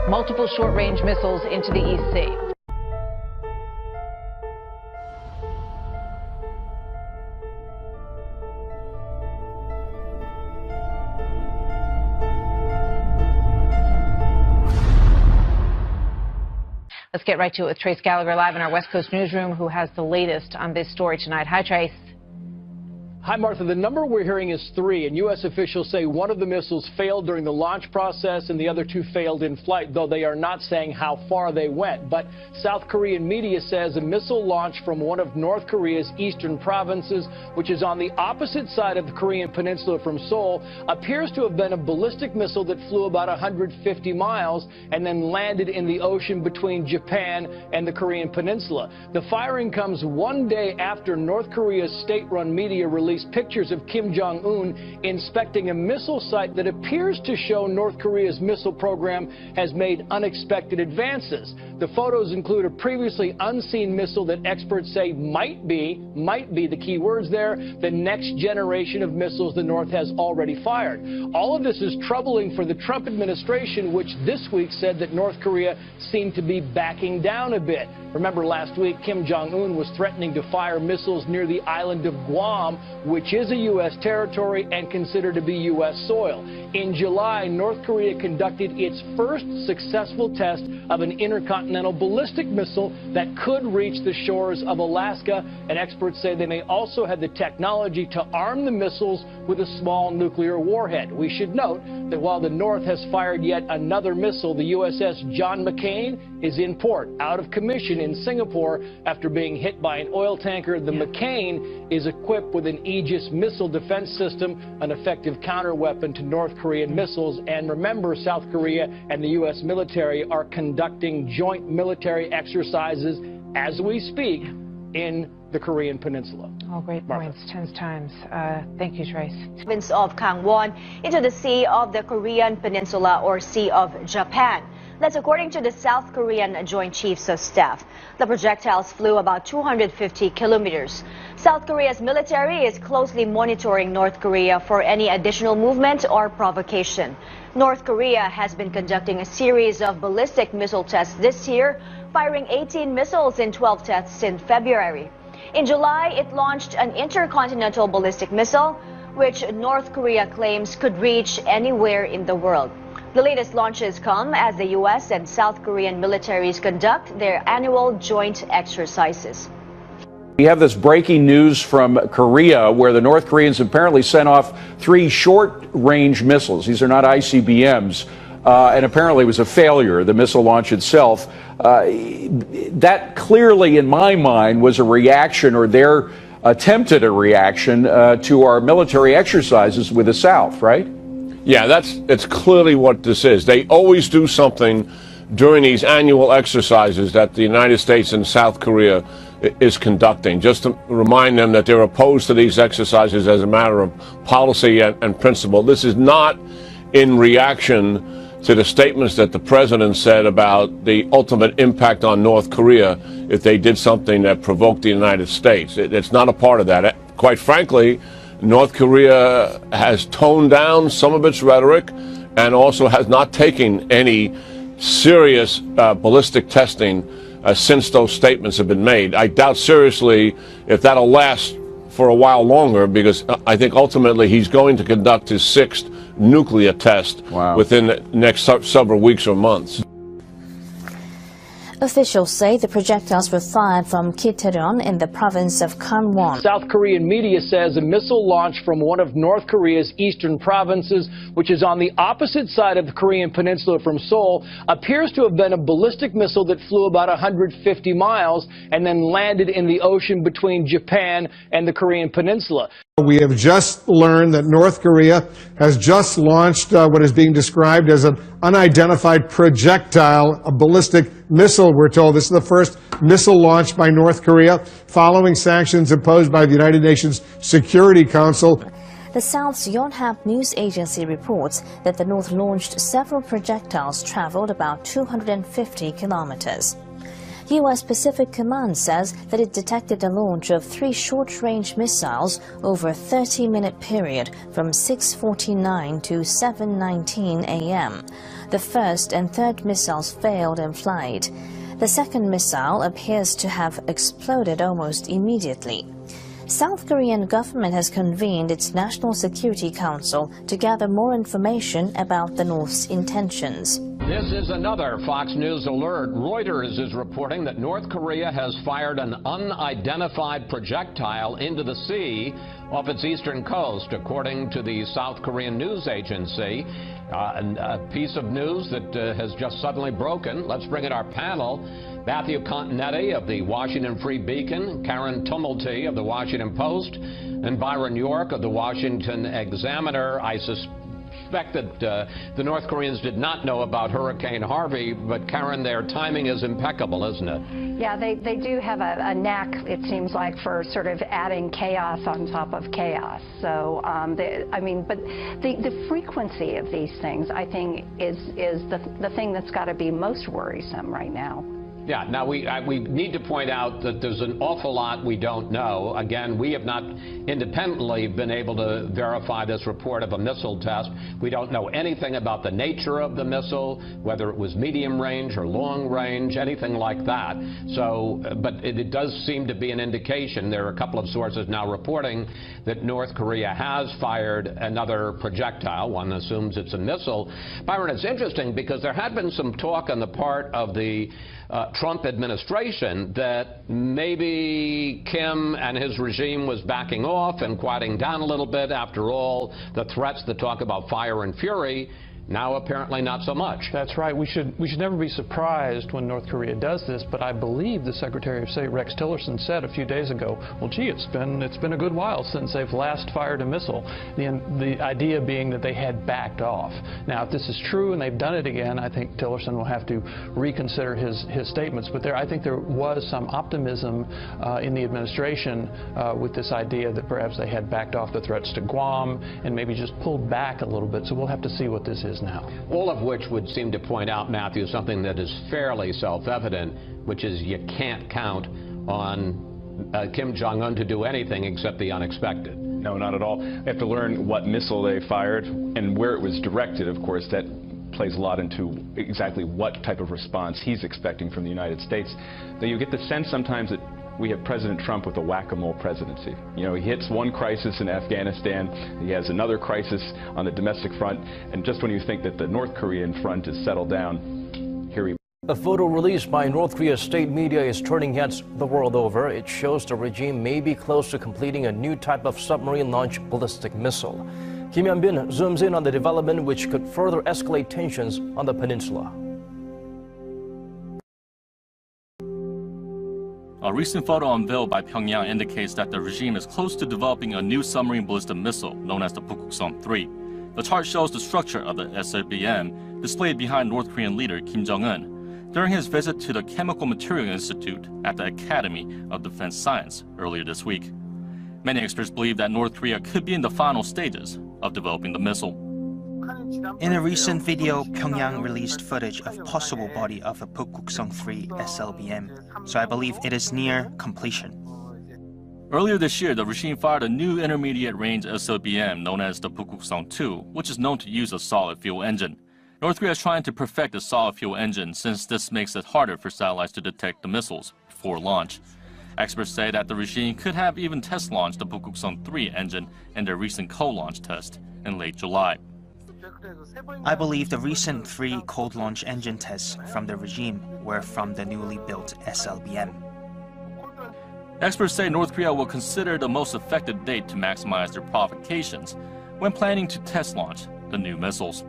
multiple short-range missiles into the East Sea. Let's get right to it with Trace Gallagher live in our West Coast newsroom, who has the latest on this story tonight. Hi, Trace. Hi, Martha. The number we're hearing is 3, and U.S. officials say one of the missiles failed during the launch process and the other 2 failed in flight, though they are not saying how far they went. But South Korean media says a missile launched from one of North Korea's eastern provinces, which is on the opposite side of the Korean peninsula from Seoul, appears to have been a ballistic missile that flew about 150 miles and then landed in the ocean between Japan and the Korean peninsula. The firing comes one day after North Korea's state-run media released pictures of Kim Jong-un inspecting a missile site that appears to show North Korea's missile program has made unexpected advances. The photos include a previously unseen missile that experts say might be the key words there, the next generation of missiles the North has already fired. All of this is troubling for the Trump administration, which this week said that North Korea seemed to be backing down a bit. Remember last week, Kim Jong-un was threatening to fire missiles near the island of Guam, which is a U.S. territory and considered to be U.S. soil. In July, North Korea conducted its first successful test of an intercontinental ballistic missile that could reach the shores of Alaska, and experts say they may also have the technology to arm the missiles with a small nuclear warhead. We should note that while the North has fired yet another missile, the USS John McCain is in port, out of commission in Singapore after being hit by an oil tanker. The McCain is equipped with an Aegis missile defense system, an effective counterweapon to North Korean missiles. And remember, South Korea and the U.S. military are conducting joint military exercises as we speak in the Korean peninsula. All great points, 10 times. Thank you, Trace. Province of Gangwon into the Sea of the Korean Peninsula, or Sea of Japan. That's according to the South Korean Joint Chiefs of Staff. The projectiles flew about 250 kilometers. South Korea's military is closely monitoring North Korea for any additional movement or provocation. North Korea has been conducting a series of ballistic missile tests this year, firing 18 missiles in 12 tests in February. In July, it launched an intercontinental ballistic missile, which North Korea claims could reach anywhere in the world. The latest launches come as the U.S. and South Korean militaries conduct their annual joint exercises. We have this breaking news from Korea, where the North Koreans apparently sent off 3 short-range missiles. These are not ICBMs, and apparently it was a failure, the missile launch itself. That clearly, in my mind, was a reaction, or their attempted a reaction, to our military exercises with the South, right? Yeah, it's clearly what this is. They always do something during these annual exercises that the United States and South Korea is conducting, just to remind them that they're opposed to these exercises as a matter of policy and principle. This is not in reaction to the statements that the president said about the ultimate impact on North Korea if they did something that provoked the United States. It's not a part of that. Quite frankly, North Korea has toned down some of its rhetoric and also has not taken any serious ballistic testing since those statements have been made. I doubt seriously if that'll last for a while longer, because I think ultimately he's going to conduct his 6th nuclear test within the next several weeks or months. Officials say the projectiles were fired from Kitaeron in the province of Gangwon. South Korean media says a missile launched from one of North Korea's eastern provinces, which is on the opposite side of the Korean peninsula from Seoul, appears to have been a ballistic missile that flew about 150 miles and then landed in the ocean between Japan and the Korean peninsula. We have just learned that North Korea has just launched what is being described as an unidentified projectile, a ballistic missile, we're told. This is the first missile launched by North Korea following sanctions imposed by the United Nations Security Council. The South's Yonhap news agency reports that the North launched several projectiles traveled about 250 kilometers. U.S. Pacific Command says that it detected the launch of 3 short-range missiles over a 30-minute period from 6:49 to 7:19 a.m. The first and third missiles failed in flight. The second missile appears to have exploded almost immediately. South Korean government has convened its National Security Council to gather more information about the North's intentions. This is another Fox News alert. Reuters is reporting that North Korea has fired an unidentified projectile into the sea off its eastern coast, according to the South Korean news agency. A piece of news that has just suddenly broken. Let's bring in our panel. Matthew Continetti of the Washington Free Beacon, Karen Tumulty of the Washington Post, and Byron York of the Washington Examiner. I suspect that the North Koreans did not know about Hurricane Harvey, but Karen, their timing is impeccable, isn't it? Yeah, they do have a knack, it seems like, for sort of adding chaos on top of chaos. So, but the frequency of these things, I think, is the thing that's got to be most worrisome right now. Yeah, now we need to point out that there's an awful lot we don't know. Again, we have not independently been able to verify this report of a missile test. We don't know anything about the nature of the missile, whether it was medium range or long range, anything like that. So, but it does seem to be an indication. There are a couple of sources now reporting that North Korea has fired another projectile. One assumes it's a missile. Byron, it's interesting because there had been some talk on the part of the Trump administration that maybe Kim and his regime was backing off and quieting down a little bit. After all, the threats that talk about fire and fury, now apparently not so much. That's right. We should never be surprised when North Korea does this, but I believe the Secretary of State Rex Tillerson said a few days ago, well, gee, it's been a good while since they've last fired a missile. The idea being that they had backed off. Now, if this is true and they've done it again, I think Tillerson will have to reconsider his statements. But I think there was some optimism in the administration with this idea that perhaps they had backed off the threats to Guam and maybe just pulled back a little bit. So we'll have to see what this is now. All of which would seem to point out, Matthew, something that is fairly self-evident, which is you can't count on Kim Jong-un to do anything except the unexpected. No, not at all. They have to learn what missile they fired and where it was directed. Of course, that plays a lot into exactly what type of response he's expecting from the United States. Though you get the sense sometimes that we have President Trump with a whack-a-mole presidency. You know, he hits one crisis in Afghanistan, he has another crisis on the domestic front, and just when you think that the North Korean front is settled down, here he... A photo released by North Korea's state media is turning heads the world over. It shows the regime may be close to completing a new type of submarine-launched ballistic missile. Kim Hyun-bin zooms in on the development which could further escalate tensions on the peninsula. A recent photo unveiled by Pyongyang indicates that the regime is close to developing a new submarine ballistic missile known as the Pukguksong-3. The chart shows the structure of the SLBM displayed behind North Korean leader Kim Jong-un during his visit to the Chemical Material Institute at the Academy of Defense Science earlier this week. Many experts believe that North Korea could be in the final stages of developing the missile. In a recent video, Pyongyang released footage of possible body of a Pukguksong-3 SLBM, so I believe it is near completion. Earlier this year, the regime fired a new intermediate-range SLBM known as the Pukguksong-2, which is known to use a solid-fuel engine. North Korea is trying to perfect the solid-fuel engine since this makes it harder for satellites to detect the missiles before launch. Experts say that the regime could have even test-launched the Pukguksong-3 engine in their recent cold-launch test in late July. I believe the recent 3 cold launch engine tests from the regime were from the newly built SLBM. Experts say North Korea will consider the most effective date to maximize their provocations when planning to test launch the new missiles.